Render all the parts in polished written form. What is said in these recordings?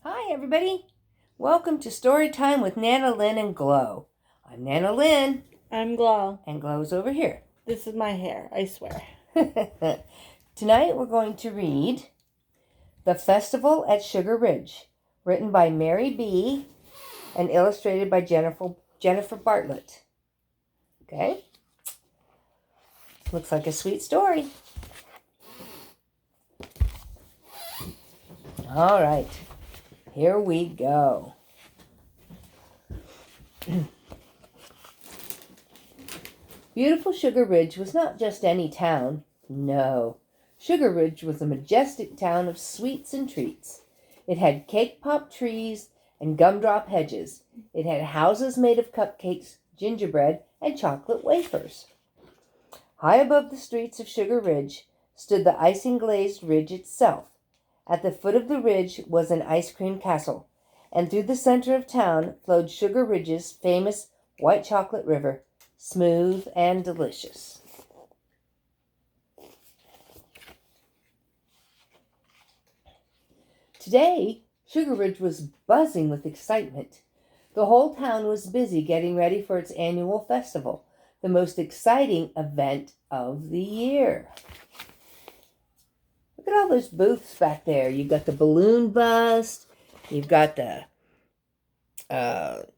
Hi, everybody. Welcome to Story Time with Nana Lynn and Glow. I'm Nana Lynn, I'm Glow. and Glow's over here. This is my hair, I swear. Tonight we're going to read The Festival at Sugar Ridge, written by Mary B. and illustrated by Jennifer Bartlett. Okay? Looks like a sweet story. All right. Here we go. Beautiful Sugar Ridge was not just any town. No. Sugar Ridge was a majestic town of sweets and treats. It had cake pop trees and gumdrop hedges. It had houses made of cupcakes, gingerbread, and chocolate wafers. High above the streets of Sugar Ridge stood the icing glazed ridge itself. At the foot of the ridge was an ice cream castle, and through the center of town flowed Sugar Ridge's famous white chocolate river, smooth and delicious. Today, Sugar Ridge was buzzing with excitement. The whole town was busy getting ready for its annual festival, the most exciting event of the year. Look at all those booths back there. You've got the balloon bust, you've got the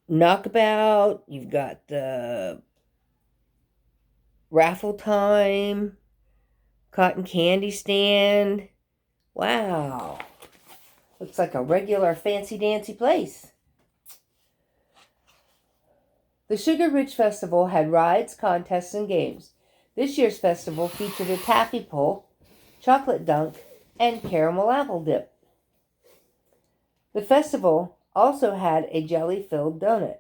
knockabout, you've got the raffle time, cotton candy stand. Wow. Looks like a regular fancy dancy place. The Sugar Ridge Festival had rides, contests, and games. This year's festival featured a taffy pull, chocolate dunk, and caramel apple dip. The festival also had a jelly-filled donut.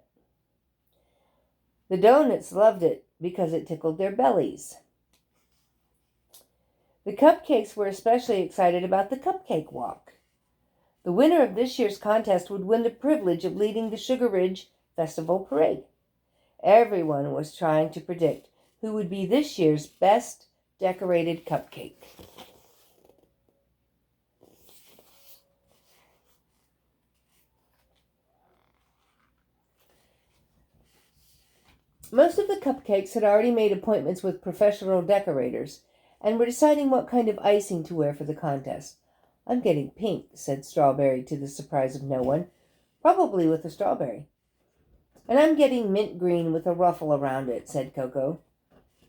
The donuts loved it because it tickled their bellies. The cupcakes were especially excited about the cupcake walk. The winner of this year's contest would win the privilege of leading the Sugar Ridge Festival Parade. Everyone was trying to predict who would be this year's best decorated cupcake. Most of the cupcakes had already made appointments with professional decorators and were deciding what kind of icing to wear for the contest. "I'm getting pink," said Strawberry to the surprise of no one, probably with a strawberry. "And I'm getting mint green with a ruffle around it," said Coco.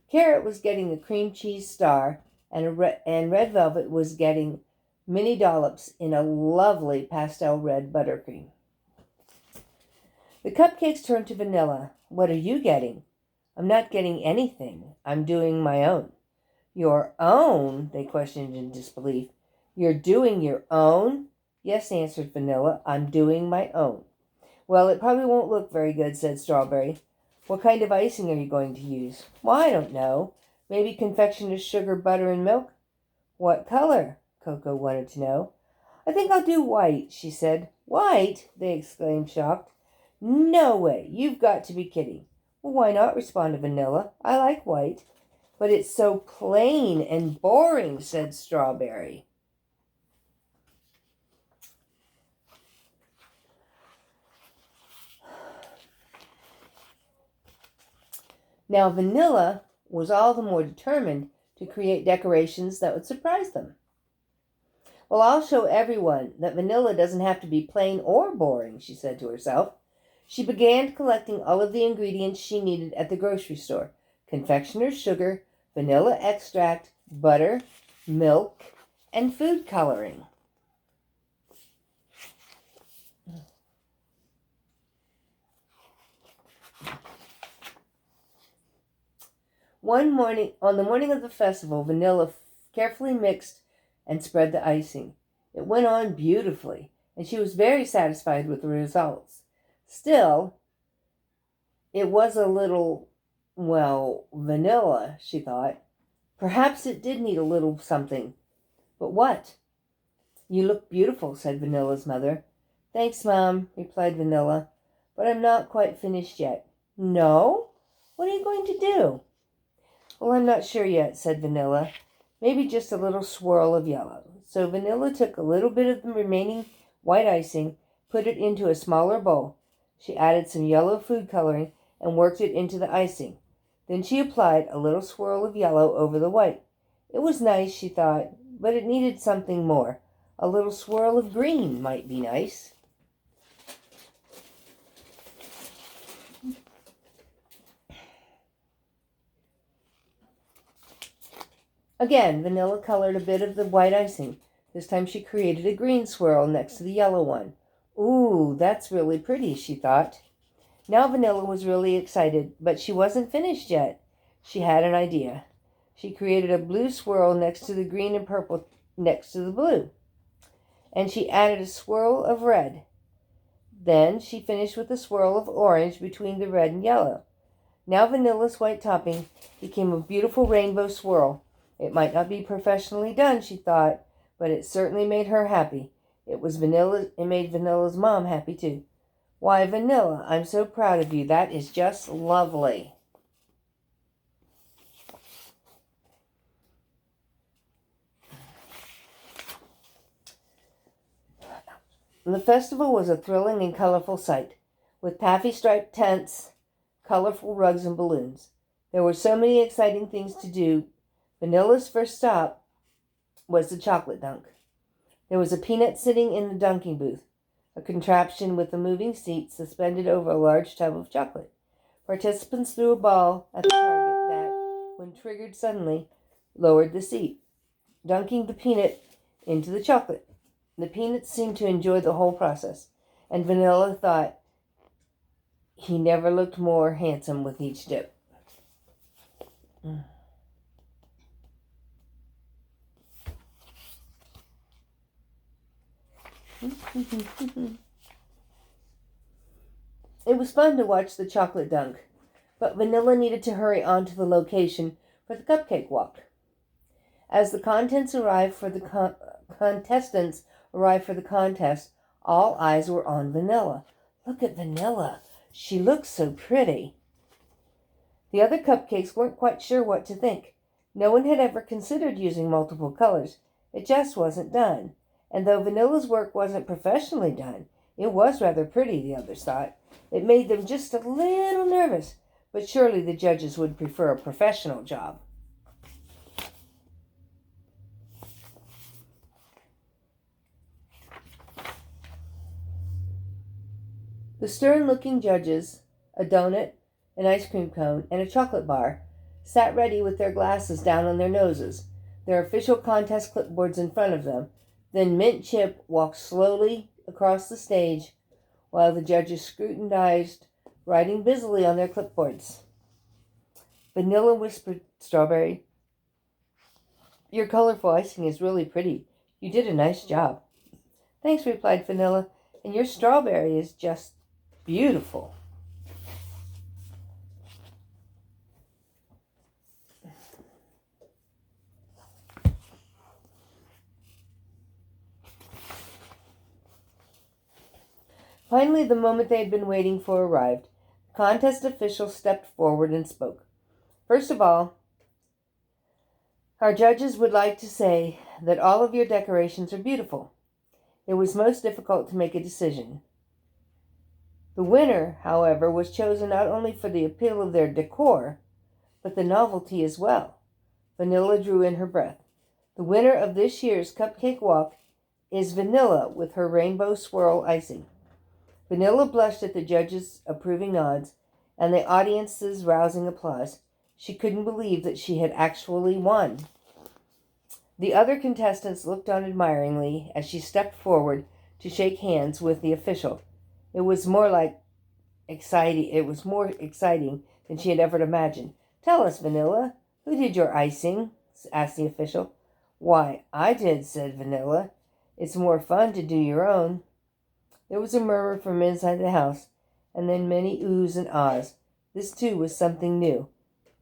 Carrot was getting a cream cheese star, and Red Velvet was getting mini dollops in a lovely pastel red buttercream. The cupcakes turned to Vanilla. "What are you getting?" "I'm not getting anything. I'm doing my own." "Your own?" they questioned in disbelief. "You're doing your own?" "Yes," answered Vanilla. "I'm doing my own." "Well, it probably won't look very good," said Strawberry. "What kind of icing are you going to use?" "Well, I don't know. Maybe confectioner's sugar, butter, and milk?" "What color?" Coco wanted to know. "I think I'll do white," she said. "White?" they exclaimed, shocked. "No way. You've got to be kidding." "Well, why not?" responded Vanilla. "I like white." "But it's so plain and boring," said Strawberry. Now Vanilla was all the more determined to create decorations that would surprise them. "Well, I'll show everyone that Vanilla doesn't have to be plain or boring," she said to herself. She began collecting all of the ingredients she needed at the grocery store: confectioner's sugar, vanilla extract, butter, milk, and food coloring. On the morning of the festival, Vanilla carefully mixed and spread the icing. It went on beautifully, and she was very satisfied with the results. Still, it was a little, vanilla, she thought. Perhaps it did need a little something. But what? "You look beautiful," said Vanilla's mother. "Thanks, Mom," replied Vanilla, "but I'm not quite finished yet." "No? What are you going to do?" "Well, I'm not sure yet," said Vanilla. "Maybe just a little swirl of yellow." So Vanilla took a little bit of the remaining white icing put it into a smaller bowl. She added some yellow food coloring and worked it into the icing. Then she applied a little swirl of yellow over the white. It was nice, she thought, but it needed something more. A little swirl of green might be nice. Again, Vanilla colored a bit of the white icing. This time she created a green swirl next to the yellow one. Ooh, that's really pretty, she thought. Now Vanilla was really excited, but she wasn't finished yet. She had an idea. She created a blue swirl next to the green and purple next to the blue. And she added a swirl of red. Then she finished with a swirl of orange between the red and yellow. Now Vanilla's white topping became a beautiful rainbow swirl. It might not be professionally done, she thought, but it certainly made her happy. It made Vanilla's mom happy too. Why, Vanilla, I'm so proud of you. That is just lovely. The festival was a thrilling and colorful sight, with taffy-striped tents, colorful rugs, and balloons. There were so many exciting things to do. Vanilla's first stop was the chocolate dunk. There was a peanut sitting in the dunking booth, a contraption with a moving seat suspended over a large tub of chocolate. Participants threw a ball at the target that, when triggered suddenly, lowered the seat, dunking the peanut into the chocolate. The peanuts seemed to enjoy the whole process, and Vanilla thought he never looked more handsome with each dip. It was fun to watch the chocolate dunk, but Vanilla needed to hurry on to the location for the cupcake walk. As the contestants arrived for the contest, all eyes were on Vanilla. Look at Vanilla. She looks so pretty. The other cupcakes weren't quite sure what to think. No one had ever considered using multiple colors. It just wasn't done. And though Vanilla's work wasn't professionally done, it was rather pretty, the others thought. It made them just a little nervous, but surely the judges would prefer a professional job. The stern-looking judges, a donut, an ice cream cone, and a chocolate bar, sat ready with their glasses down on their noses, their official contest clipboards in front of them. Then Mint Chip walked slowly across the stage while the judges scrutinized, writing busily on their clipboards. Vanilla whispered, "Strawberry, your colorful icing is really pretty. You did a nice job." "Thanks," replied Vanilla, "and your strawberry is just beautiful." Finally, the moment they had been waiting for arrived. The contest official stepped forward and spoke. "First of all, our judges would like to say that all of your decorations are beautiful. It was most difficult to make a decision. The winner, however, was chosen not only for the appeal of their decor, but the novelty as well." Vanilla drew in her breath. "The winner of this year's Cupcake Walk is Vanilla with her rainbow swirl icing." Vanilla blushed at the judges' approving nods and the audience's rousing applause. She couldn't believe that she had actually won. The other contestants looked on admiringly as she stepped forward to shake hands with the official. It was more exciting than she had ever imagined. "Tell us, Vanilla, who did your icing?" asked the official. "Why, I did," said Vanilla. "It's more fun to do your own." There was a murmur from inside the house, and then many oohs and ahs. This, too, was something new.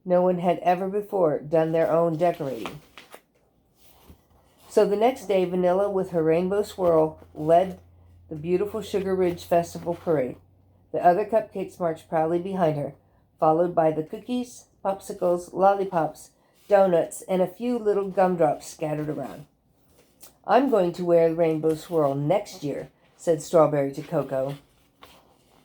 No one had ever before done their own decorating. So the next day, Vanilla, with her rainbow swirl, led the beautiful Sugar Ridge Festival parade. The other cupcakes marched proudly behind her, followed by the cookies, popsicles, lollipops, donuts, and a few little gumdrops scattered around. "I'm going to wear the rainbow swirl next year," said Strawberry to Coco.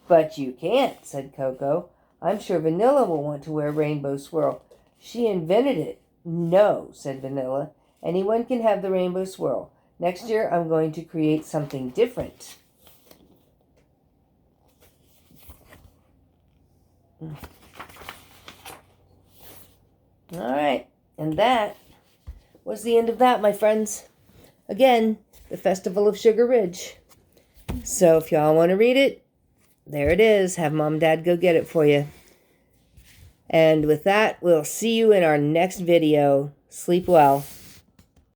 But you can't, said Coco. I'm sure Vanilla will want to wear Rainbow Swirl. She invented it. No, said Vanilla. Anyone can have the Rainbow Swirl. Next year, I'm going to create something different. All right, and that was the end of that, my friends. Again, the Festival of Sugar Ridge. So if y'all want to read it, there it is. Have Mom and Dad go get it for you. And with that, we'll see you in our next video. Sleep well.